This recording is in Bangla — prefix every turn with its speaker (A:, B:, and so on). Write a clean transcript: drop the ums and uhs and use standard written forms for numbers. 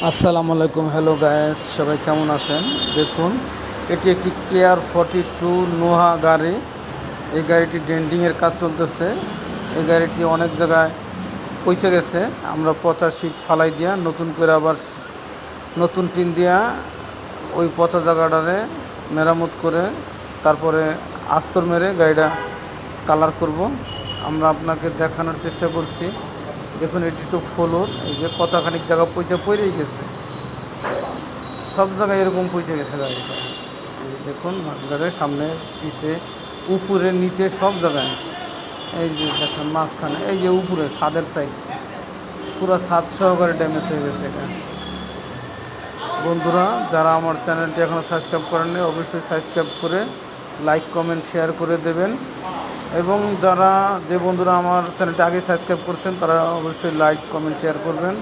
A: আসসালামু আলাইকুম, হ্যালো গাইস, সবাই কেমন আছেন? দেখুন, এটি একটি কেয়ার 42 নোহা গাড়ি। এই গাড়িটি ডেন্টিংয়ের কাজ চলতেছে। এই গাড়িটি অনেক জায়গায় পৌঁছে গেছে। আমরা পচা শীট ফালাই দিয়া নতুন করে আবার নতুন টিন দিয়া ওই পচা জায়গাটারে মেরামত করে তারপরে আস্তর মেরে গাড়িটা কালার করব। আমরা আপনাকে দেখানোর চেষ্টা করছি। দেখুন, এটি তো ফ্লোর, এই যে কতখানিক জায়গা পড়েই গেছে, সব জায়গায় এরকম পৌঁছে গেছে গাড়িটা। এই দেখুন, গাড়ির সামনে পিছে উপরে নিচে সব জায়গায়। এই যে দেখেন মাঝখানে, এই যে উপরে ছাদের সাইড পুরো ছাদ সহকারে ড্যামেজ হয়ে গেছে এটা। বন্ধুরা, যারা আমার চ্যানেলটি এখনও সাবস্ক্রাইব করেননি, অবশ্যই সাবস্ক্রাইব করে লাইক কমেন্ট শেয়ার করে দেবেন। এবং যে বন্ধুরা আমার চ্যানেলটি আগে সাবস্ক্রাইব করছেন তারা অবশ্যই লাইক কমেন্ট শেয়ার করবেন।